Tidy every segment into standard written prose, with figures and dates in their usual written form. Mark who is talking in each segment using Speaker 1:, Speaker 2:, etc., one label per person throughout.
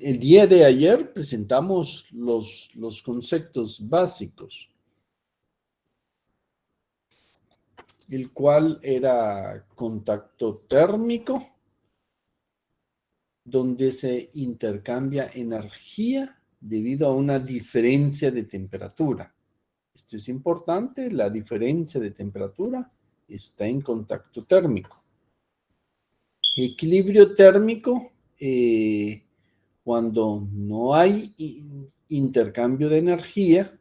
Speaker 1: El día de ayer presentamos los conceptos básicos, el cual era contacto térmico, donde se intercambia energía debido a una diferencia de temperatura. Esto es importante, la diferencia de temperatura está en contacto térmico. Equilibrio térmico, cuando no hay intercambio de energía,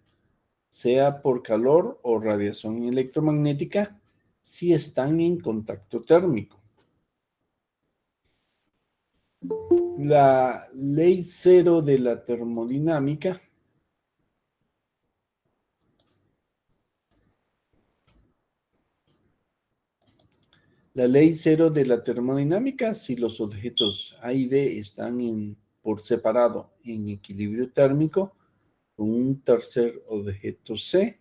Speaker 1: sea por calor o radiación electromagnética, si están en contacto térmico. La ley cero de la termodinámica si los objetos A y B están por separado en equilibrio térmico con un tercer objeto C,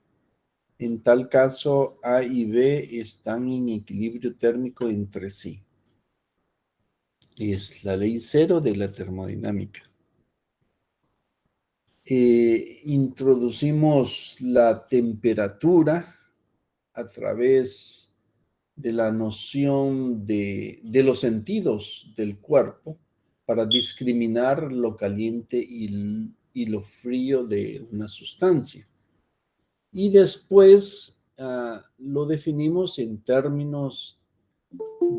Speaker 1: en tal caso A y B están en equilibrio térmico entre sí. Es la ley cero de la termodinámica. Introducimos la temperatura a través de la noción de los sentidos del cuerpo para discriminar lo caliente y lo frío de una sustancia. Y después lo definimos en términos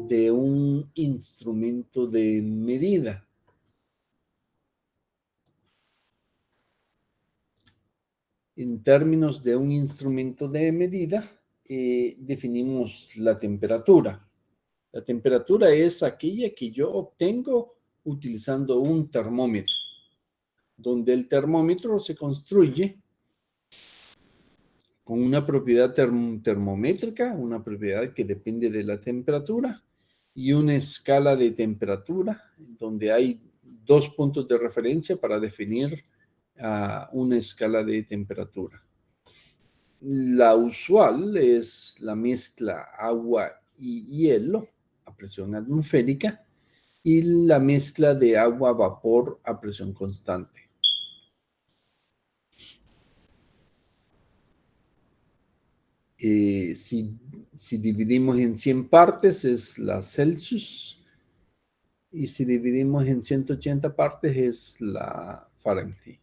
Speaker 1: de un instrumento de medida. En términos de un instrumento de medida, definimos la temperatura. La temperatura es aquella que yo obtengo utilizando un termómetro, donde el termómetro se construye con una propiedad termométrica, una propiedad que depende de la temperatura, y una escala de temperatura, donde hay dos puntos de referencia para definir una escala de temperatura. La usual es la mezcla agua y hielo a presión atmosférica y la mezcla de agua-vapor a presión constante. Si dividimos en 100 partes es la Celsius, y si dividimos en 180 partes es la Fahrenheit.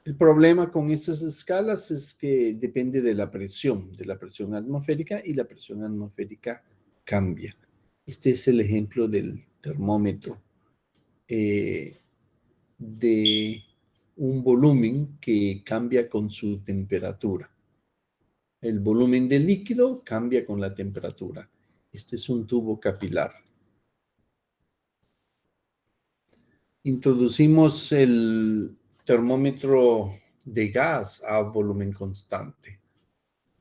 Speaker 1: El problema con esas escalas es que depende de la presión atmosférica, y la presión atmosférica cambia. Este es el ejemplo del termómetro de un volumen que cambia con su temperatura. El volumen del líquido cambia con la temperatura. Este es un tubo capilar. Introducimos el termómetro de gas a volumen constante.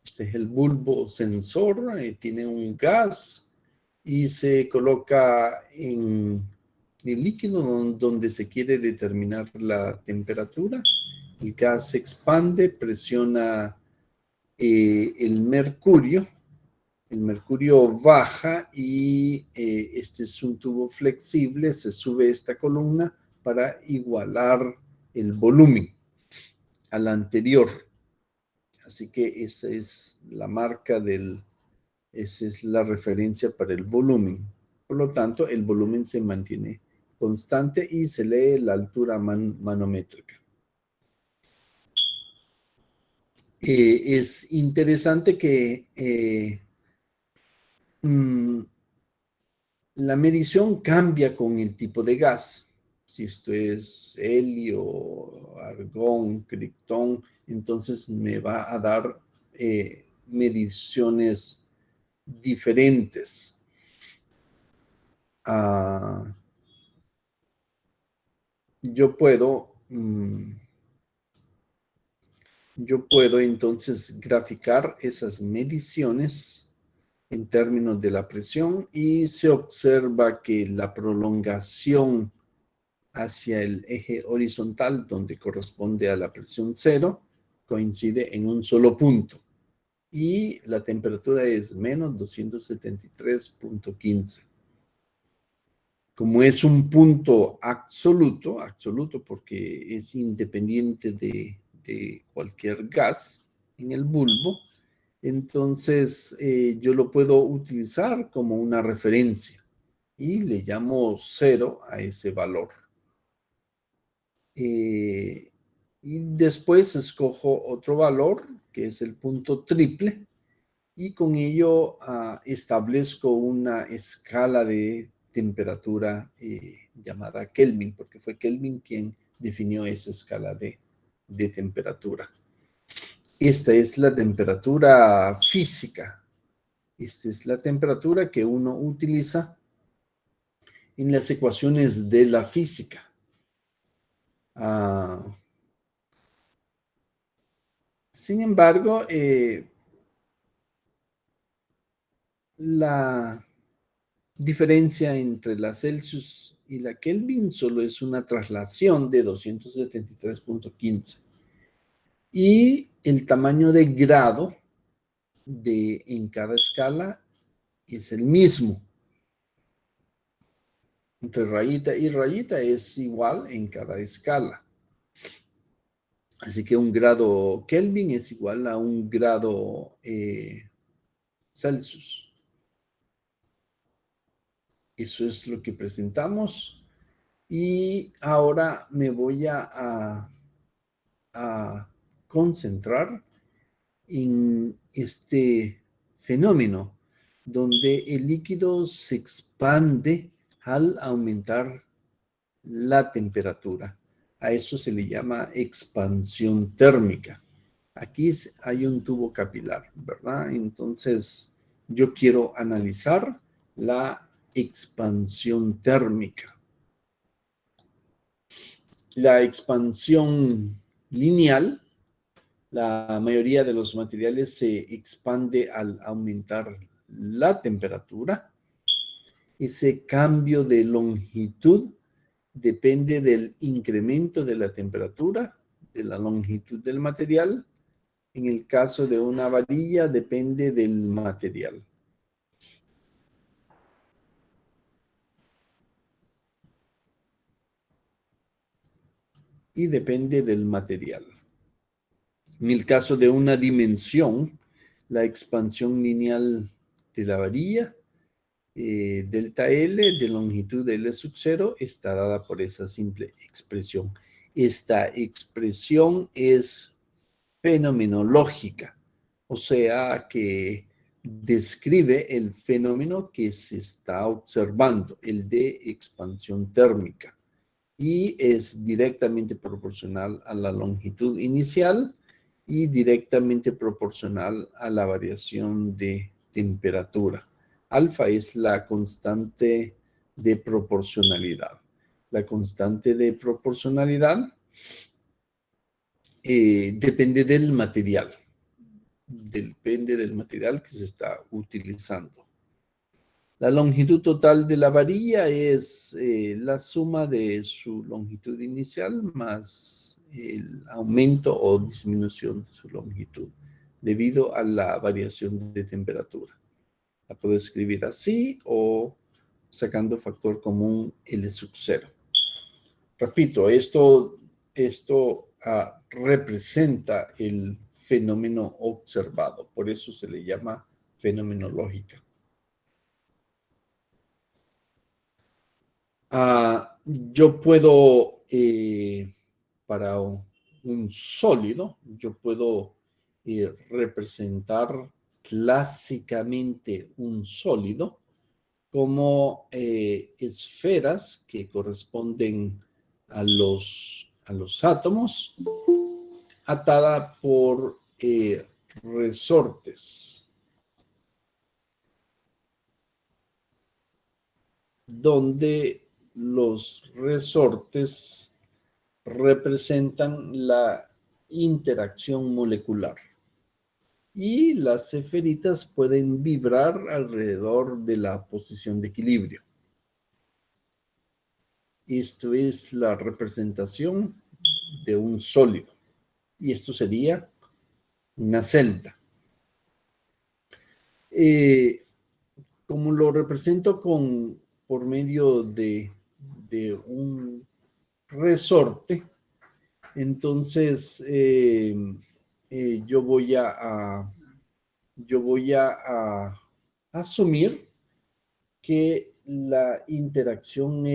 Speaker 1: Este es el bulbo sensor, tiene un gas y se coloca en el líquido donde se quiere determinar la temperatura. El gas se expande, presiona el mercurio baja y este es un tubo flexible, se sube esta columna para igualar el volumen al anterior. Así que esa es la marca esa es la referencia para el volumen. Por lo tanto, el volumen se mantiene constante y se lee la altura manométrica. Es interesante que la medición cambia con el tipo de gas. Si esto es helio, argón, criptón, entonces me va a dar mediciones diferentes. Yo puedo entonces graficar esas mediciones en términos de la presión, y se observa que la prolongación hacia el eje horizontal, donde corresponde a la presión cero, coincide en un solo punto, y la temperatura es menos 273.15. como es un punto absoluto porque es independiente de cualquier gas en el bulbo, entonces yo lo puedo utilizar como una referencia y le llamo 0 a ese valor. Y después escojo otro valor, que es el punto triple, y con ello establezco una escala de temperatura llamada Kelvin, porque fue Kelvin quien definió esa escala de temperatura. Esta es la temperatura física. Esta es la temperatura que uno utiliza en las ecuaciones de la física. Sin embargo, la diferencia entre la Celsius y la Kelvin solo es una traslación de 273.15. Y el tamaño de grado en cada escala es el mismo. Entre rayita y rayita es igual en cada escala. Así que un grado Kelvin es igual a un grado Celsius. Eso es lo que presentamos. Y ahora me voy a concentrar en este fenómeno donde el líquido se expande al aumentar la temperatura. A eso se le llama expansión térmica. Aquí hay un tubo capilar, ¿verdad? Entonces, yo quiero analizar la expansión térmica. La expansión lineal, la mayoría de los materiales se expande al aumentar la temperatura. Ese cambio de longitud depende del incremento de la temperatura, de la longitud del material. En el caso de una varilla, depende del material. Y depende del material. En el caso de una dimensión, la expansión lineal de la varilla, delta L de longitud L sub 0, está dada por esa simple expresión. Esta expresión es fenomenológica, o sea que describe el fenómeno que se está observando, el de expansión térmica, y es directamente proporcional a la longitud inicial y directamente proporcional a la variación de temperatura. Alfa es la constante de proporcionalidad. La constante de proporcionalidad depende del material. Depende del material que se está utilizando. La longitud total de la varilla es la suma de su longitud inicial más el aumento o disminución de su longitud debido a la variación de temperatura. La puedo escribir así o sacando factor común L sub 0. Repito, esto representa el fenómeno observado, por eso se le llama fenomenológica. Yo puedo, para un sólido, yo puedo representar clásicamente un sólido como esferas que corresponden a los átomos, atada por resortes, donde los resortes representan la interacción molecular. Y las esferitas pueden vibrar alrededor de la posición de equilibrio. Esto es la representación de un sólido. Y esto sería una celda. Como lo represento por medio de un resorte. Entonces, yo voy a asumir que la interacción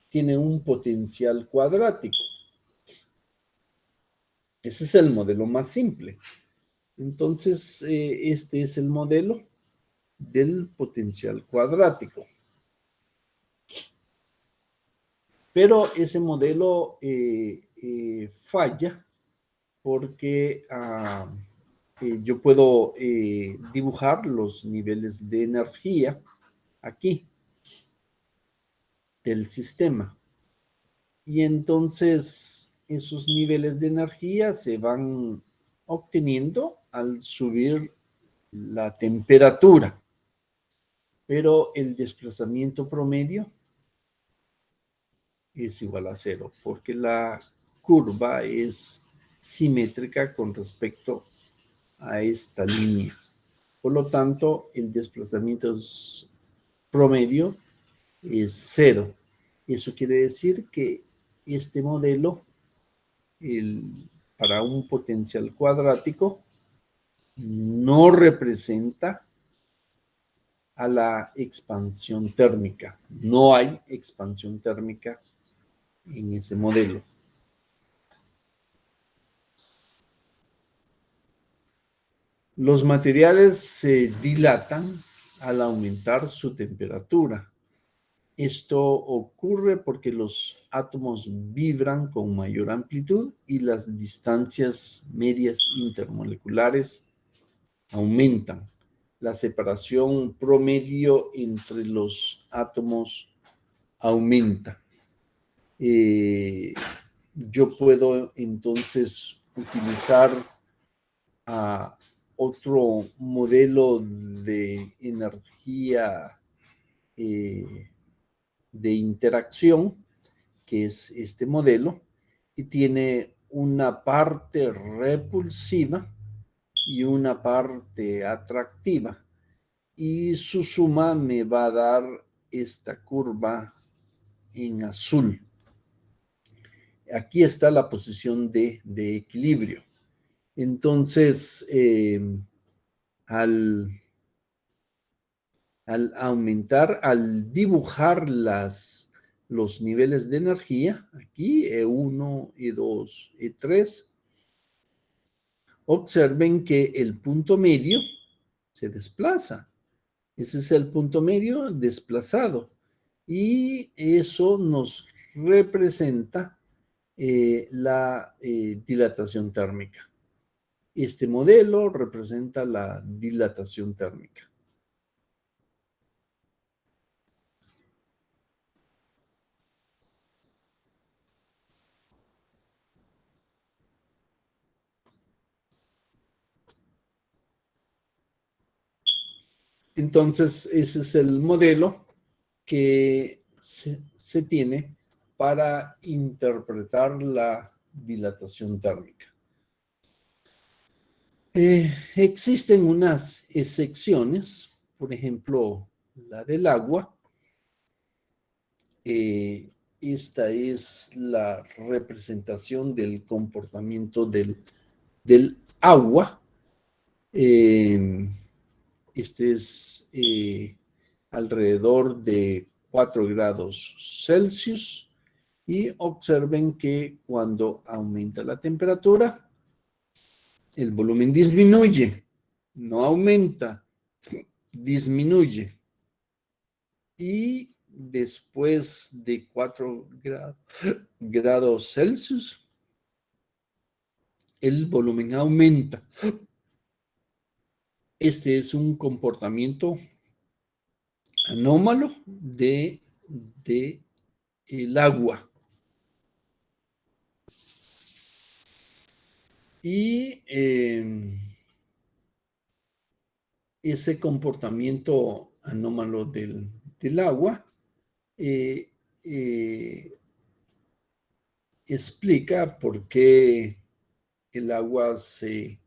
Speaker 1: tiene un potencial cuadrático. Ese es el modelo más simple. Entonces, este es el modelo del potencial cuadrático. Pero ese modelo falla porque yo puedo dibujar los niveles de energía aquí del sistema. Y entonces esos niveles de energía se van obteniendo al subir la temperatura. Pero el desplazamiento promedio es igual a cero, porque la curva es simétrica con respecto a esta línea. Por lo tanto, el desplazamiento promedio es cero. Eso quiere decir que este modelo, para un potencial cuadrático, no representa a la expansión térmica. No hay expansión térmica en ese modelo. Los materiales se dilatan al aumentar su temperatura. Esto ocurre porque los átomos vibran con mayor amplitud y las distancias medias intermoleculares aumentan. La separación promedio entre los átomos aumenta. Yo puedo entonces utilizar otro modelo de energía de interacción, que es este modelo, y tiene una parte repulsiva y una parte atractiva. Y su suma me va a dar esta curva en azul. Aquí está la posición de equilibrio. Entonces, al aumentar, al dibujar los niveles de energía, aquí E1, E2, E3, observen que el punto medio se desplaza. Ese es el punto medio desplazado. Y eso nos representa la dilatación térmica. Este modelo representa la dilatación térmica. Entonces, ese es el modelo que se tiene para interpretar la dilatación térmica. Existen unas excepciones, por ejemplo, la del agua. Esta es la representación del comportamiento del agua. Este es alrededor de 4 grados Celsius. Y observen que cuando aumenta la temperatura, el volumen disminuye, no aumenta, disminuye. Y después de 4 grados Celsius, el volumen aumenta. Este es un comportamiento anómalo de el agua. Y ese comportamiento anómalo del agua explica por qué el agua se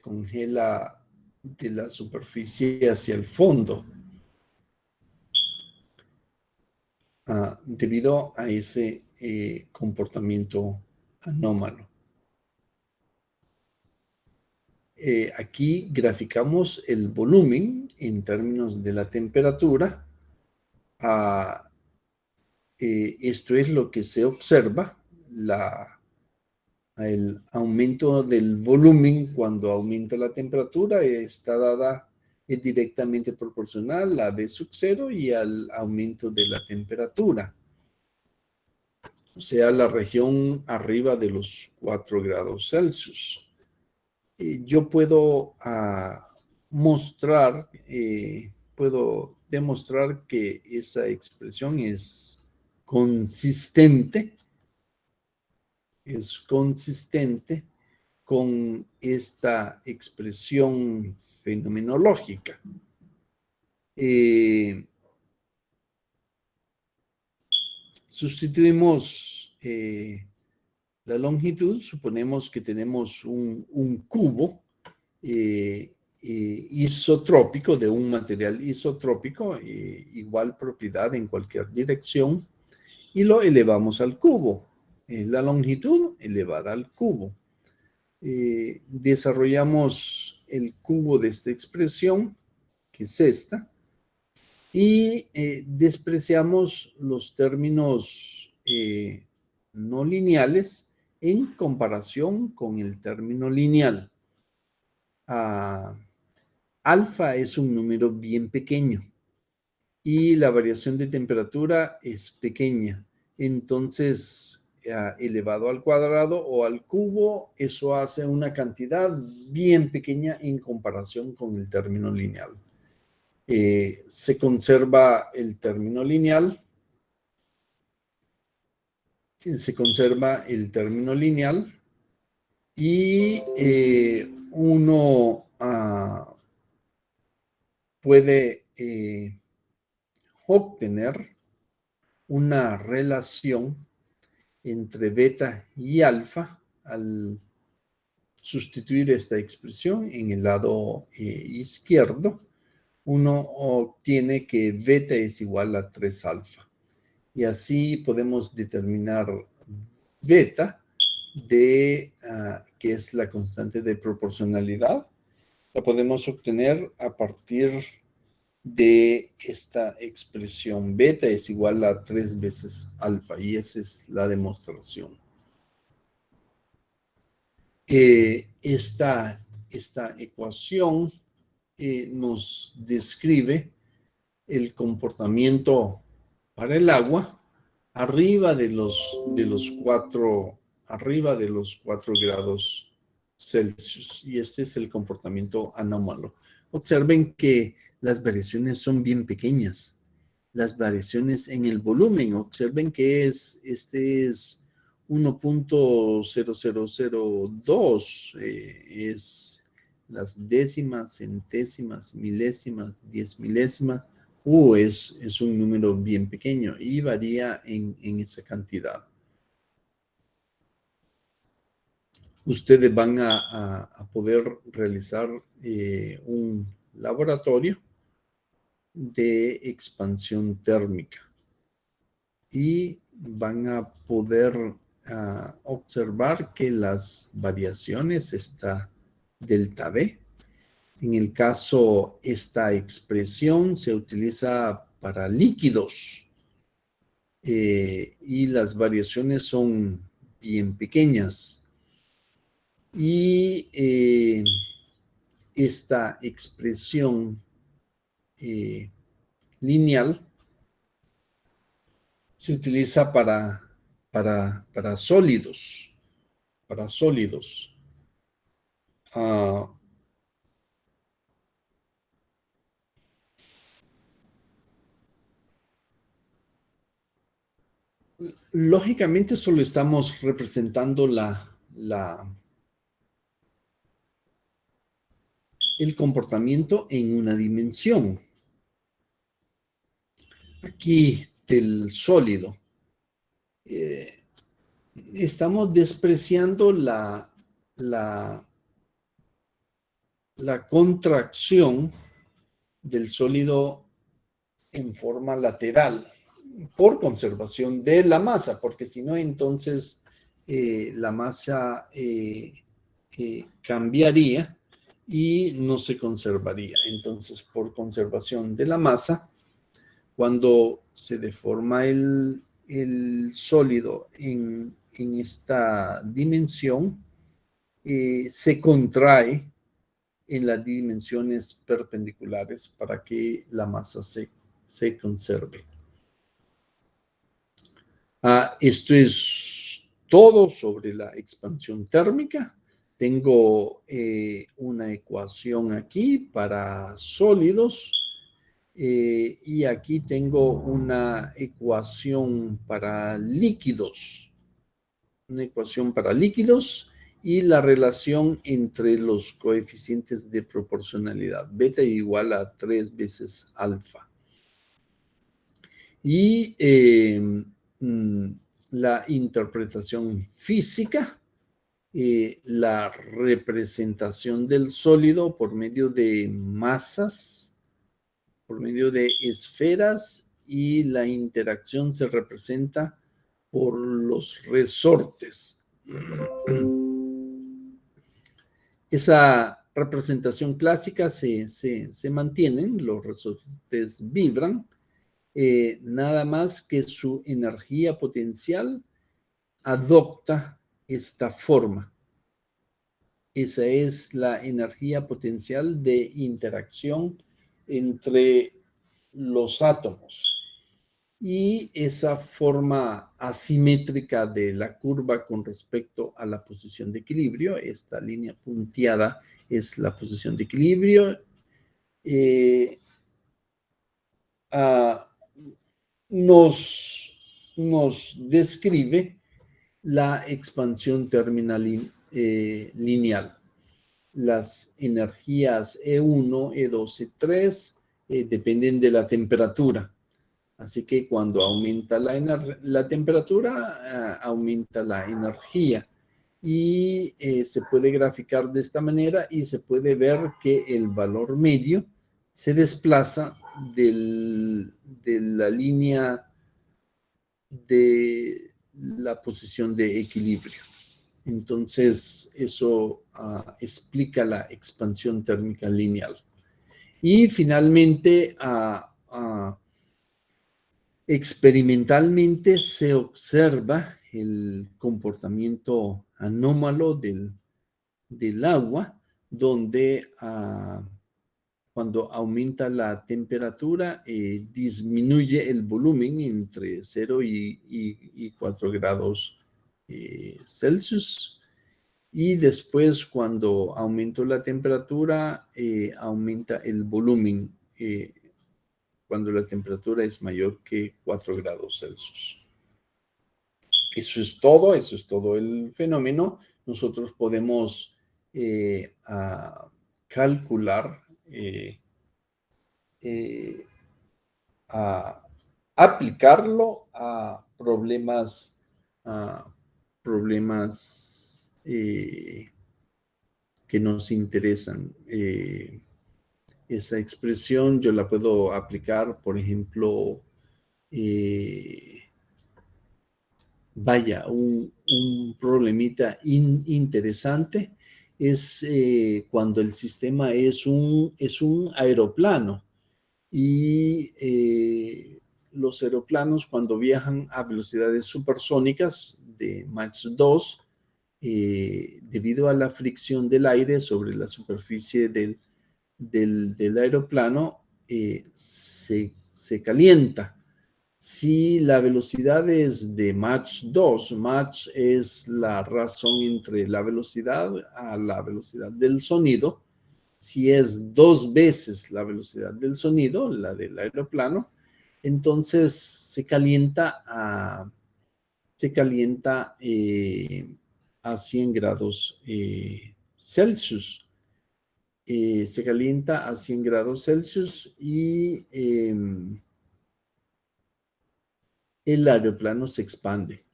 Speaker 1: congela de la superficie hacia el fondo, debido a ese comportamiento anómalo. Aquí graficamos el volumen en términos de la temperatura. Esto es lo que se observa, el aumento del volumen cuando aumenta la temperatura está dada, es directamente proporcional a V sub 0 y al aumento de la temperatura. O sea, la región arriba de los 4 grados Celsius. Yo puedo puedo demostrar que esa expresión es consistente con esta expresión fenomenológica. Sustituimos la longitud, suponemos que tenemos un cubo isotrópico, de un material isotrópico, igual propiedad en cualquier dirección, y lo elevamos al cubo. La longitud elevada al cubo. Desarrollamos el cubo de esta expresión, que es esta, y despreciamos los términos no lineales en comparación con el término lineal. Alfa es un número bien pequeño y la variación de temperatura es pequeña. Entonces, elevado al cuadrado o al cubo, eso hace una cantidad bien pequeña en comparación con el término lineal. Se conserva el término lineal. Y uno puede obtener una relación entre beta y alfa al sustituir esta expresión en el lado izquierdo. Uno obtiene que beta es igual a 3 alfa. Y así podemos determinar beta, que es la constante de proporcionalidad. La podemos obtener a partir de esta expresión. Beta es igual a 3 veces alfa, y esa es la demostración. Esta ecuación nos describe el comportamiento para el agua arriba de los 4 grados Celsius, y este es el comportamiento anómalo. Observen que las variaciones son bien pequeñas. Las variaciones en el volumen, observen que este es 1.0002, es las décimas, centésimas, milésimas, 10 milésimas. Es un número bien pequeño y varía en esa cantidad. Ustedes van a poder realizar un laboratorio de expansión térmica y van a poder observar que las variaciones está delta V. En el caso, esta expresión se utiliza para líquidos y las variaciones son bien pequeñas. Y esta expresión lineal se utiliza para sólidos. Lógicamente solo estamos representando el comportamiento en una dimensión. Aquí del sólido. Estamos despreciando la la contracción del sólido en forma lateral por conservación de la masa, porque si no, entonces la masa cambiaría y no se conservaría. Entonces, por conservación de la masa, cuando se deforma el sólido en esta dimensión, se contrae en las dimensiones perpendiculares para que la masa se conserve. Esto es todo sobre la expansión térmica. Tengo una ecuación aquí para sólidos y aquí tengo una ecuación para líquidos. Una ecuación para líquidos y la relación entre los coeficientes de proporcionalidad. Beta igual a 3 veces alfa. Y la interpretación física, la representación del sólido por medio de masas, por medio de esferas, y la interacción se representa por los resortes. Esa representación clásica se mantiene, los resortes vibran, nada más que su energía potencial adopta esta forma. Esa es la energía potencial de interacción entre los átomos. Y esa forma asimétrica de la curva con respecto a la posición de equilibrio, esta línea punteada es la posición de equilibrio, nos describe la expansión terminal lineal. Las energías E1, E2, E3 dependen de la temperatura. Así que cuando aumenta la temperatura, aumenta la energía. Y se puede graficar de esta manera y se puede ver que el valor medio se desplaza de la línea de la posición de equilibrio. Entonces, eso explica la expansión térmica lineal. Y finalmente, experimentalmente se observa el comportamiento anómalo del agua, donde cuando aumenta la temperatura, disminuye el volumen entre 0 y 4 grados Celsius. Y después, cuando aumenta la temperatura, aumenta el volumen cuando la temperatura es mayor que 4 grados Celsius. Eso es todo el fenómeno. Nosotros podemos calcular, aplicarlo a problemas, que nos interesan. Esa expresión yo la puedo aplicar, por ejemplo, un problemita interesante es cuando el sistema es un aeroplano y los aeroplanos, cuando viajan a velocidades supersónicas de Mach 2, debido a la fricción del aire sobre la superficie del aeroplano, se calienta. Si la velocidad es de Mach 2, Mach es la razón entre la velocidad a la velocidad del sonido. Si es 2 veces la velocidad del sonido, la del aeroplano, entonces se calienta a 100 grados Celsius. Se calienta a 100 grados Celsius y el aeroplano se expande.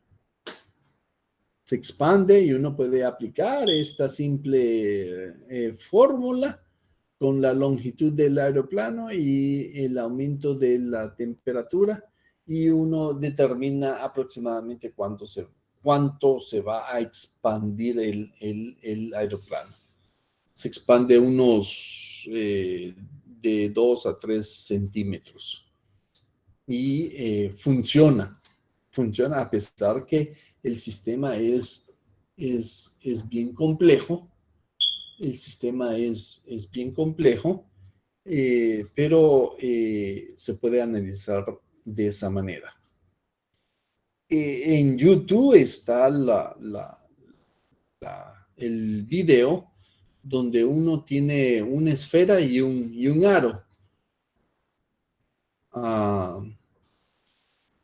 Speaker 1: Y uno puede aplicar esta simple fórmula con la longitud del aeroplano y el aumento de la temperatura, y uno determina aproximadamente cuánto se va a expandir el aeroplano. Se expande unos de 2 a 3 centímetros. Y funciona a pesar que el sistema es bien complejo. El sistema es bien complejo, pero se puede analizar de esa manera. En YouTube está el video donde uno tiene una esfera y un aro,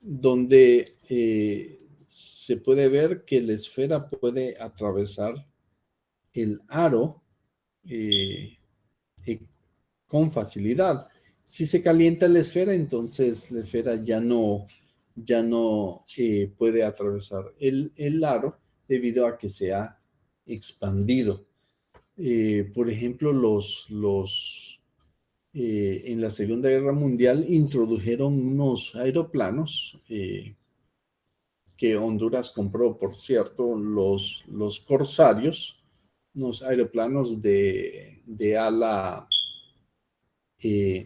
Speaker 1: donde se puede ver que la esfera puede atravesar el aro con facilidad. Si se calienta la esfera, entonces la esfera ya no puede atravesar el aro debido a que se ha expandido. Por ejemplo, en la Segunda Guerra Mundial introdujeron unos aeroplanos que Honduras compró, por cierto, los Corsarios, unos aeroplanos de ala,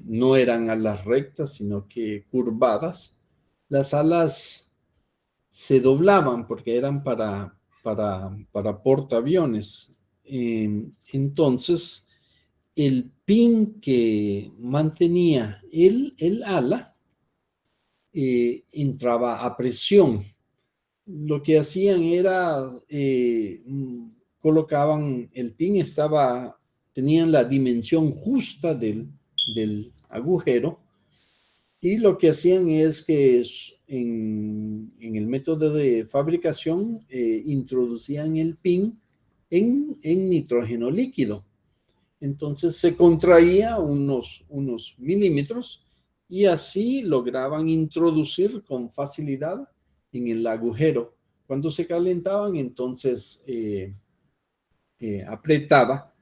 Speaker 1: no eran alas rectas, sino que curvadas. Las alas se doblaban porque eran para portaaviones. Entonces, el pin que mantenía el ala entraba a presión. Lo que hacían era, colocaban el pin, tenían la dimensión justa del agujero, y lo que hacían es que en el método de fabricación introducían el pin en nitrógeno líquido. Entonces se contraía unos milímetros y así lograban introducir con facilidad en el agujero. Cuando se calentaban, entonces apretaba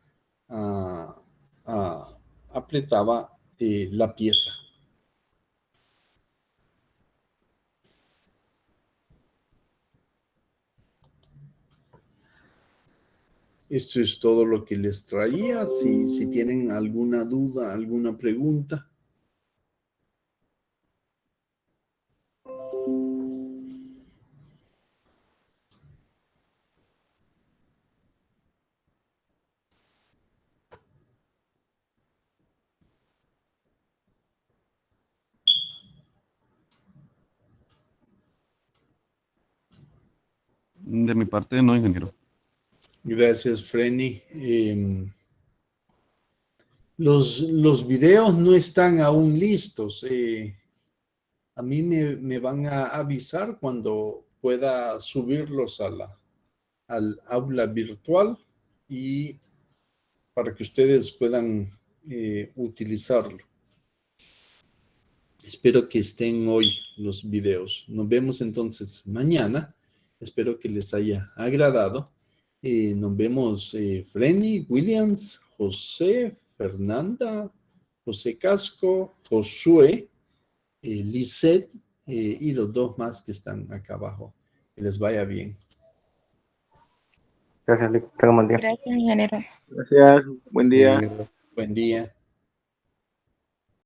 Speaker 1: la pieza. Esto es todo lo que les traía. Si tienen alguna duda, alguna pregunta.
Speaker 2: De mi parte, no, ingeniero.
Speaker 1: Gracias, Frenny. Los videos no están aún listos. A mí me van a avisar cuando pueda subirlos al aula virtual, y para que ustedes puedan utilizarlo. Espero que estén hoy los videos. Nos vemos entonces mañana. Espero que les haya agradado. Nos vemos Frenny, Williams, José, Fernanda, José Casco, Josué, Lisette y los dos más que están acá abajo. Que les vaya bien.
Speaker 3: Gracias, tenga buen día.
Speaker 4: Gracias, ingeniero.
Speaker 5: Gracias, buen día.
Speaker 3: Sí,
Speaker 1: Buen día.